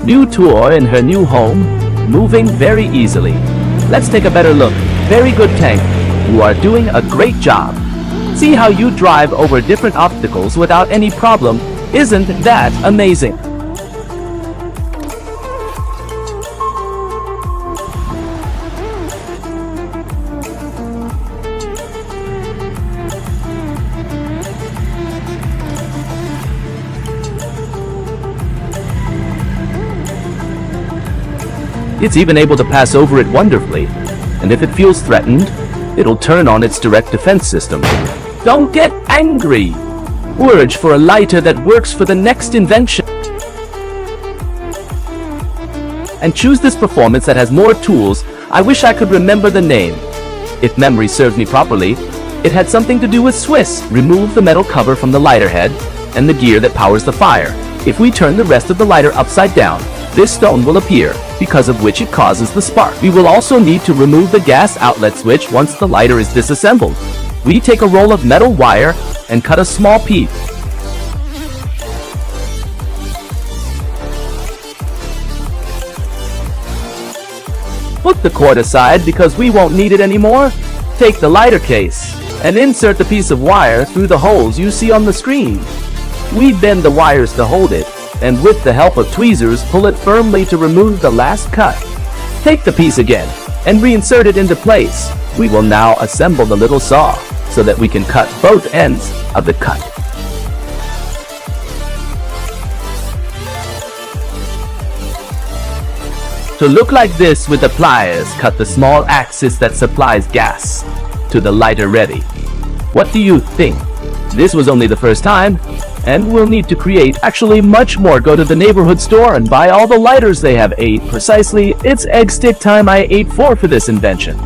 New tour in her new home, moving very easily. Let's take a better look. Very good, Tank. You are doing a great job. See how you drive over different obstacles without any problem. Isn't that amazing? It's even able to pass over it wonderfully, and if it feels threatened, it'll turn on its direct defense system. Don't get angry! Urge for a lighter that works for the next invention. And choose this performance that has more tools. I wish I could remember the name. If memory serves me properly, it had something to do with Swiss. Remove the metal cover from the lighter head and the gear that powers the fire. If we turn the rest of the lighter upside down, this stone will appear, because of which it causes the spark. We will also need to remove the gas outlet switch once the lighter is disassembled. We take a roll of metal wire and cut a small piece. Put the cord aside because we won't need it anymore. Take the lighter case and insert the piece of wire through the holes you see on the screen. We bend the wires to hold it, and with the help of tweezers, pull it firmly to remove the last cut. Take the piece again and reinsert it into place. We will now assemble the little saw so that we can cut both ends of the cut. To look like this with the pliers, cut the small axis that supplies gas to the lighter ready. What do you think? This was only the first time, and we'll need to create actually much more. Go to the neighborhood store and buy all the lighters they have. 8 precisely. It's egg stick time. I ate 4 for this invention.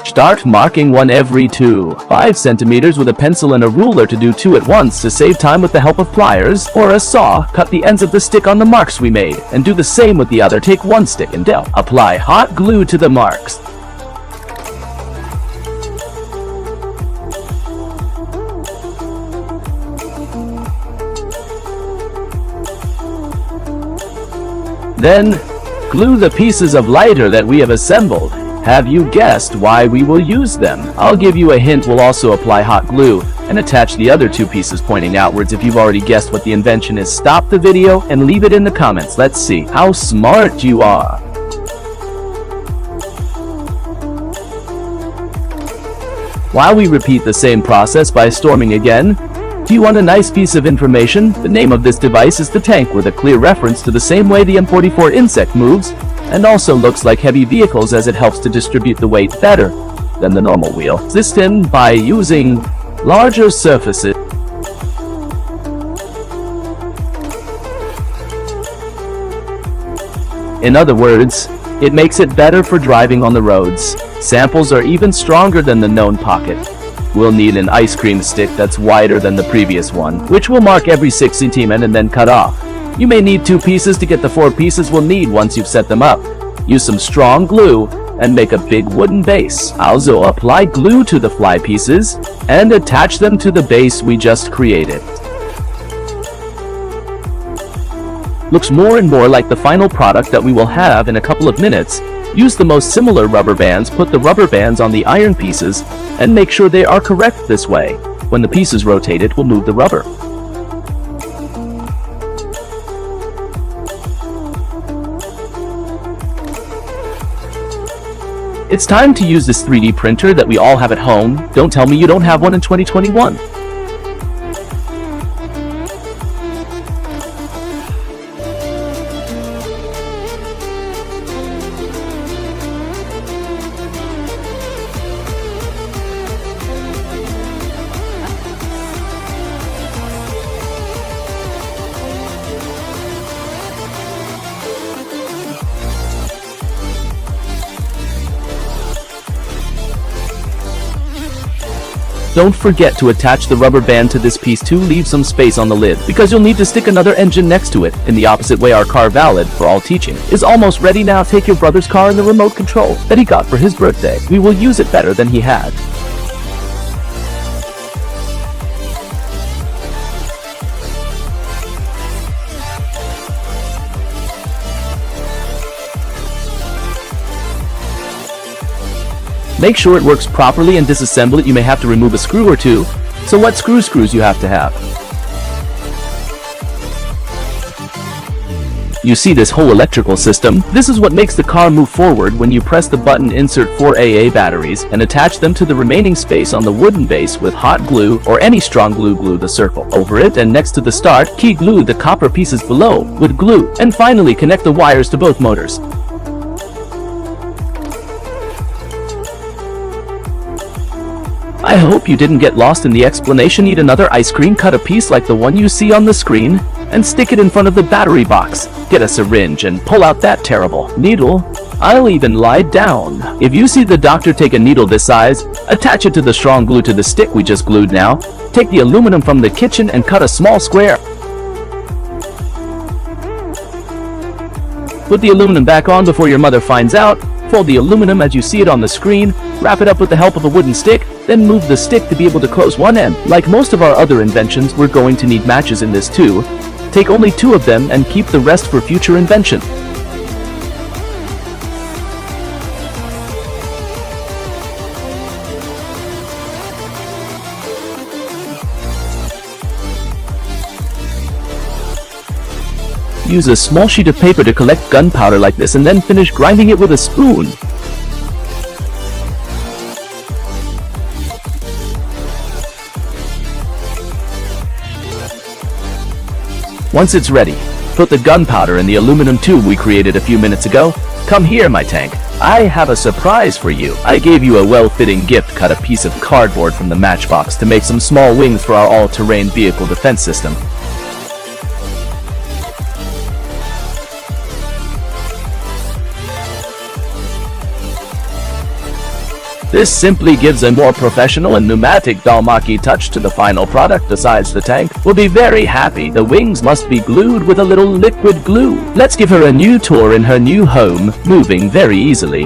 Start marking one every 5 centimeters with a pencil and a ruler to do 2 at once to save time with the help of pliers or a saw. Cut the ends of the stick on the marks we made and do the same with the other. Take one stick and apply hot glue to the marks. Then glue the pieces of lighter that we have assembled. Have you guessed why we will use them? I'll give you a hint. We'll also apply hot glue and attach the other 2 pieces pointing outwards. If you've already guessed what the invention is, stop the video and leave it in the comments. Let's see how smart you are. While we repeat the same process by storming again, do you want a nice piece of information? The name of this device is the Tank, with a clear reference to the same way the M44 insect moves, and also looks like heavy vehicles as it helps to distribute the weight better than the normal wheel system by using larger surfaces. In other words, it makes it better for driving on the roads. Samples are even stronger than the known pocket. We'll need an ice cream stick that's wider than the previous one, which we'll mark every 6 centimeters and then cut off. You may need 2 pieces to get the 4 pieces we'll need once you've set them up. Use some strong glue and make a big wooden base. Also apply glue to the fly pieces and attach them to the base we just created. Looks more and more like the final product that we will have in a couple of minutes. Use the most similar rubber bands, put the rubber bands on the iron pieces, and make sure they are correct this way. When the pieces rotate, it will move the rubber. It's time to use this 3D printer that we all have at home. Don't tell me you don't have one in 2021. Don't forget to attach the rubber band to this piece too. Leave some space on the lid, because you'll need to stick another engine next to it. In the opposite way, our car, valid for all teaching, is almost ready now. Take your brother's car and the remote control that he got for his birthday. We will use it better than he had. Make sure it works properly and disassemble it. You may have to remove a screw or two. So what screws you have to have? You see this whole electrical system? This is what makes the car move forward. When you press the button, insert 4 AA batteries and attach them to the remaining space on the wooden base with hot glue or any strong glue. Glue the circle over it, and next to the start key, glue the copper pieces below with glue, and finally connect the wires to both motors. I hope you didn't get lost in the explanation. Eat another ice cream, cut a piece like the one you see on the screen, and stick it in front of the battery box. Get a syringe and pull out that terrible needle. I'll even lie down. If you see the doctor take a needle this size, attach it to the strong glue to the stick we just glued now. Take the aluminum from the kitchen and cut a small square. Put the aluminum back on before your mother finds out. Fold the aluminum as you see it on the screen. Wrap it up with the help of a wooden stick. Then move the stick to be able to close one end. Like most of our other inventions, we're going to need matches in this too. Take only 2 of them and keep the rest for future invention. Use a small sheet of paper to collect gunpowder like this and then finish grinding it with a spoon. Once it's ready, put the gunpowder in the aluminum tube we created a few minutes ago. Come here, my tank. I have a surprise for you. I gave you a well-fitting gift. Cut a piece of cardboard from the matchbox to make some small wings for our all-terrain vehicle defense system. This simply gives a more professional and pneumatic Dalmaki touch to the final product. Besides, the tank will be very happy. The wings must be glued with a little liquid glue. Let's give her a new tour in her new home, moving very easily.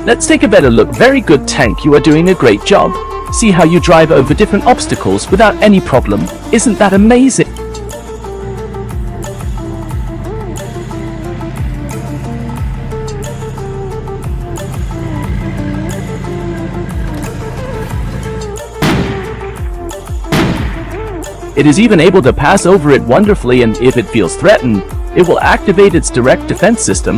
Let's take a better look. Very good, tank. You are doing a great job. See how you drive over different obstacles without any problem. Isn't that amazing? It is even able to pass over it wonderfully, and if it feels threatened, it will activate its direct defense system.